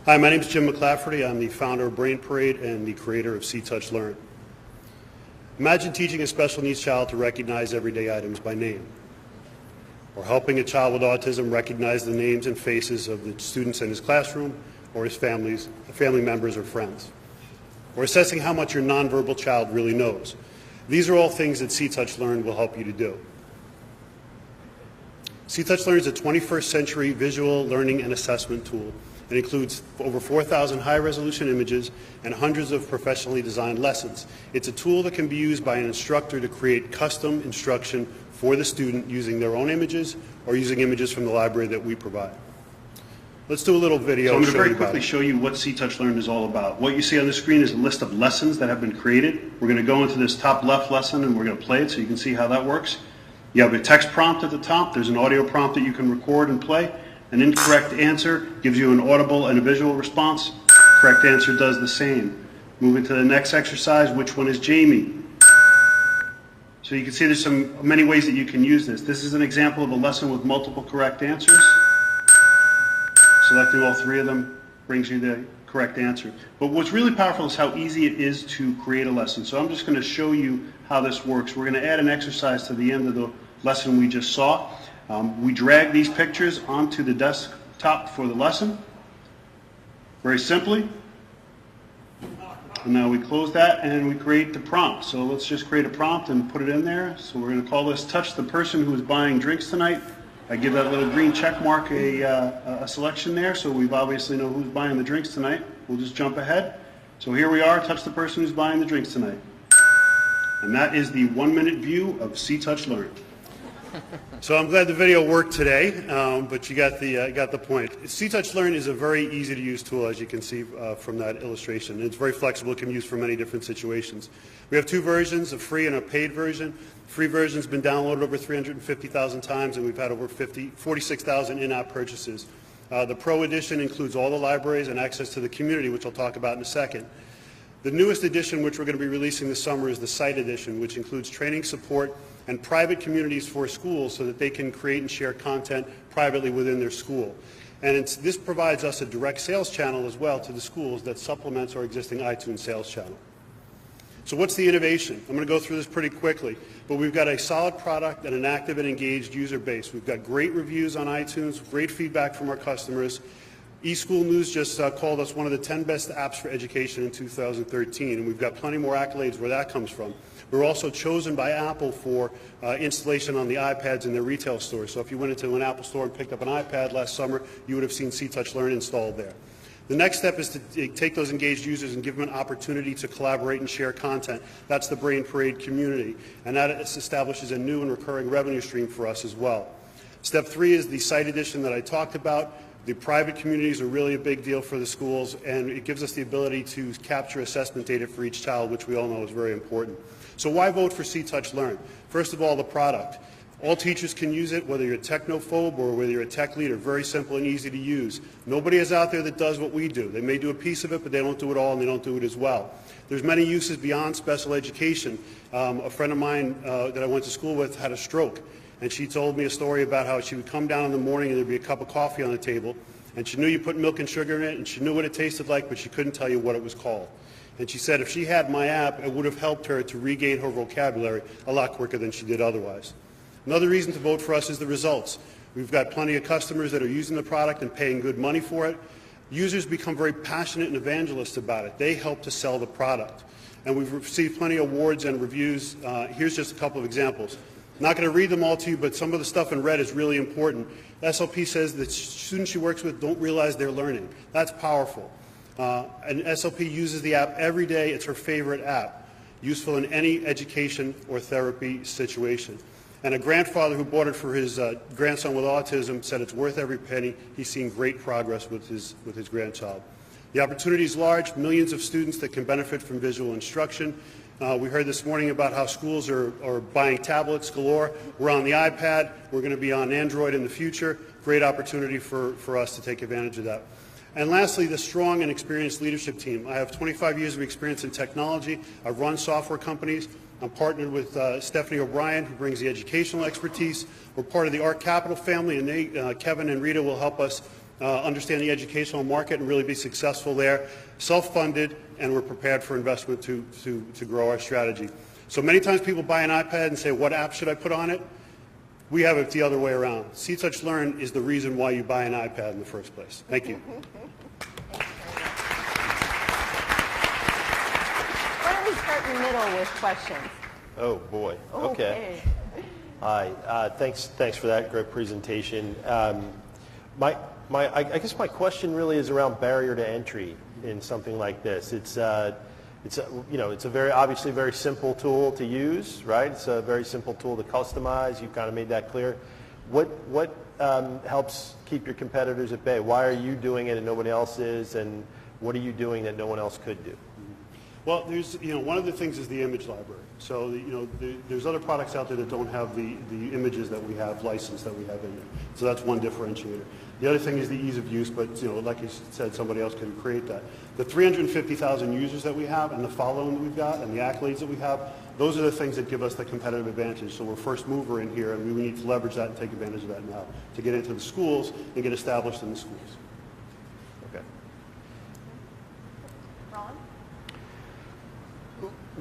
Hi, my name is Jim McClafferty. I'm the founder of BrainParade and the creator of See, Touch, Learn. Imagine teaching a special needs child to recognize everyday items by name, or helping a child with autism recognize the names and faces of the students in his classroom or his family members or friends, or assessing how much your nonverbal child really knows. These are all things that See, Touch, Learn will help you to do. See, Touch, Learn is a 21st century visual learning and assessment tool. It includes over 4,000 high-resolution images and hundreds of professionally designed lessons. It's a tool that can be used by an instructor to create custom instruction for the student using their own images or using images from the library that we provide. Let's do a little video. So I'm going to very quickly show you what See, Touch, Learn is all about. What you see on the screen is a list of lessons that have been created. We're going to go into this top left lesson and we're going to play it so you can see how that works. You have a text prompt at the top. There's an audio prompt that you can record and play. An incorrect answer gives you an audible and a visual response. Correct answer does the same. Moving to the next exercise, which one is Jamie? So you can see there's many ways that you can use this. This is an example of a lesson with multiple correct answers. Selecting all three of them brings you the correct answer. But what's really powerful is how easy it is to create a lesson. So I'm just going to show you how this works. We're going to add an exercise to the end of the lesson we just saw. We drag these pictures onto the desktop for the lesson, very simply. And now we close that and we create the prompt. So let's just create a prompt and put it in there. So we're going to call this Touch the Person Who is Buying Drinks Tonight. I give that little green check mark a selection there, so we obviously know who's buying the drinks tonight. We'll just jump ahead. So here we are, touch the person who's buying the drinks tonight. And that is the 1-minute view of See, Touch, Learn. So I'm glad the video worked today, but you got the point. See, Touch, Learn is a very easy to use tool, as you can see from that illustration. It's very flexible. It can be used for many different situations. We have two versions, a free and a paid version. The free version has been downloaded over 350,000 times, and we've had over 46,000 in-app purchases. The Pro Edition includes all the libraries and access to the community, which I'll talk about in a second. The newest edition, which we're going to be releasing this summer, is the Site Edition, which includes training, support, and private communities for schools so that they can create and share content privately within their school. And this provides us a direct sales channel as well to the schools that supplements our existing iTunes sales channel. So what's the innovation? I'm going to go through this pretty quickly, but we've got a solid product and an active and engaged user base. We've got great reviews on iTunes, great feedback from our customers. eSchool News just called us one of the 10 best apps for education in 2013, and we've got plenty more accolades where that comes from. We're also chosen by Apple for installation on the iPads in their retail stores. So if you went into an Apple store and picked up an iPad last summer, you would have seen See, Touch, Learn installed there. The next step is to take those engaged users and give them an opportunity to collaborate and share content. That's the BrainParade community, and that establishes a new and recurring revenue stream for us as well. Step 3 is the Site Edition that I talked about. The private communities are really a big deal for the schools, and it gives us the ability to capture assessment data for each child, which we all know is very important. So why vote for See, Touch, Learn? First of all, the product. All teachers can use it, whether you're a technophobe or whether you're a tech leader. Very simple and easy to use. Nobody is out there that does what we do. They may do a piece of it, but they don't do it all, and they don't do it as well. There's many uses beyond special education. A friend of mine that I went to school with had a stroke, and she told me a story about how she would come down in the morning and there'd be a cup of coffee on the table, and she knew you put milk and sugar in it, and she knew what it tasted like, but she couldn't tell you what it was called. And she said if she had my app, it would have helped her to regain her vocabulary a lot quicker than she did otherwise. Another reason to vote for us is the results. We've got plenty of customers that are using the product and paying good money for it. Users become very passionate and evangelists about it. They help to sell the product. And we've received plenty of awards and reviews. Here's just a couple of examples. I'm not going to read them all to you, but some of the stuff in red is really important. SLP says that students she works with don't realize they're learning. That's powerful. And SLP uses the app every day. It's her favorite app, useful in any education or therapy situation. And a grandfather who bought it for his grandson with autism said it's worth every penny. He's seen great progress with his grandchild. The opportunity is large, millions of students that can benefit from visual instruction. We heard this morning about how schools are buying tablets galore. We're on the iPad. We're going to be on Android in the future. Great opportunity for us to take advantage of that. And lastly, the strong and experienced leadership team. I have 25 years of experience in technology. I've run software companies. I'm partnered with Stephanie O'Brien, who brings the educational expertise. We're part of the Art Capital family, and Kevin and Rita will help us understand the educational market and really be successful there, self-funded, and we're prepared for investment to grow our strategy. So many times people buy an iPad and say, what app should I put on it? We have it the other way around. See, Touch, Learn is the reason why you buy an iPad in the first place. Thank you. Why don't we start in the middle with questions? Oh, boy. Okay. Hi. Thanks for that great presentation. I guess my question really is around barrier to entry in something like this. It's a obviously very simple tool to use, right? It's a very simple tool to customize. You've kind of made that clear. What helps keep your competitors at bay? Why are you doing it and nobody else is? And what are you doing that no one else could do? Well, there's, one of the things is the image library. So, there's other products out there that don't have the images that we have licensed that we have in there. So that's one differentiator. The other thing is the ease of use, but, like you said, somebody else can create that. The 350,000 users that we have and the following that we've got and the accolades that we have, those are the things that give us the competitive advantage. So we're first mover in here, and we need to leverage that and take advantage of that now to get into the schools and get established in the schools. Okay. Ron?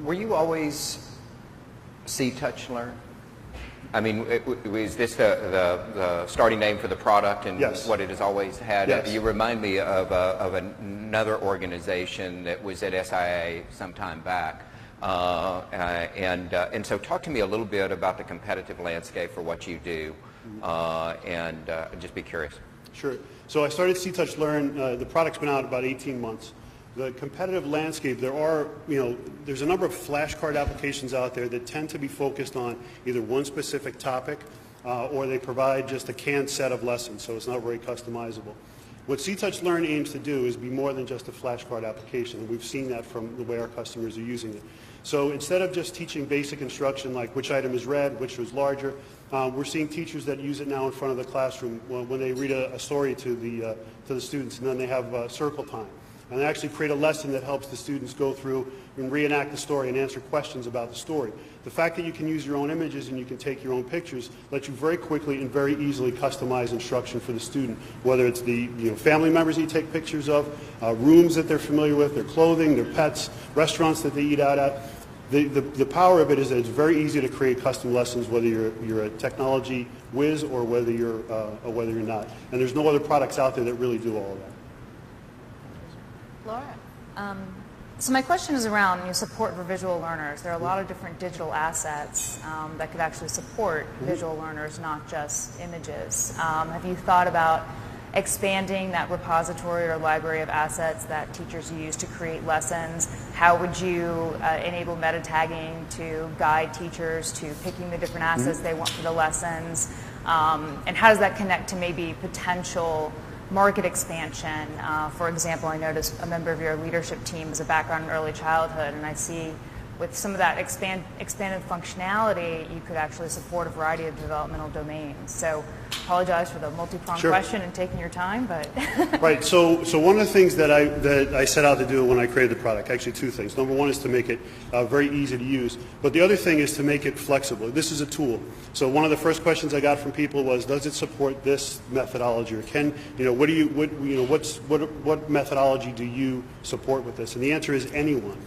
Were you always See, Touch, Learn? I mean, is this the starting name for the product and yes. what it has always had? Yes. You remind me of another organization that was at SIA some time back. And so talk to me a little bit about the competitive landscape for what you do, and just be curious. Sure. So I started See, Touch, Learn. The product's been out about 18 months. The competitive landscape, there's a number of flashcard applications out there that tend to be focused on either one specific topic or they provide just a canned set of lessons, so it's not very customizable. What See, Touch, Learn aims to do is be more than just a flashcard application, and we've seen that from the way our customers are using it. So instead of just teaching basic instruction like which item is red, which was larger, we're seeing teachers that use it now in front of the classroom when they read a story to the students, and then they have circle time. And they actually create a lesson that helps the students go through and reenact the story and answer questions about the story. The fact that you can use your own images and you can take your own pictures lets you very quickly and very easily customize instruction for the student, whether it's the family members that you take pictures of, rooms that they're familiar with, their clothing, their pets, restaurants that they eat out at. The power of it is that it's very easy to create custom lessons, whether you're a technology whiz or whether you're not. And there's no other products out there that really do all of that. Laura? So my question is around support for visual learners. There are a lot of different digital assets that could actually support visual learners, not just images. Have you thought about expanding that repository or library of assets that teachers use to create lessons? How would you enable meta tagging to guide teachers to picking the different assets they want for the lessons? And how does that connect to maybe potential market expansion? For example, I noticed a member of your leadership team has a background in early childhood, and I see with some of that expanded functionality, you could actually support a variety of developmental domains. So apologize for the multi-pronged question and taking your time, but Right. So one of the things that I set out to do when I created the product, actually two things. Number one is to make it very easy to use, but the other thing is to make it flexible. This is a tool. So one of the first questions I got from people was, does it support this methodology, or what methodology do you support with this? And the answer is anyone.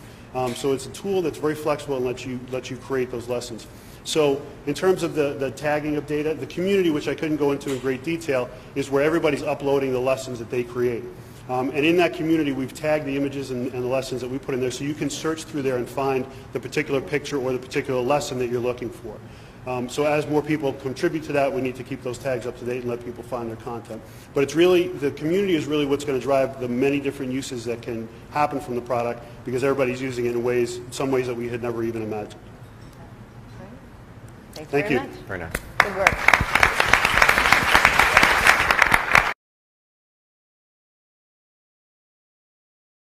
So it's a tool that's very flexible and lets you create those lessons. So in terms of the tagging of data, the community, which I couldn't go into in great detail, is where everybody's uploading the lessons that they create. And in that community, we've tagged the images and the lessons that we put in there, so you can search through there and find the particular picture or the particular lesson that you're looking for. So as more people contribute to that, we need to keep those tags up to date and let people find their content. But it's really, the community is really what's going to drive the many different uses that can happen from the product, because everybody's using it in some ways that we had never even imagined. Thank you very much. Very nice. Good work.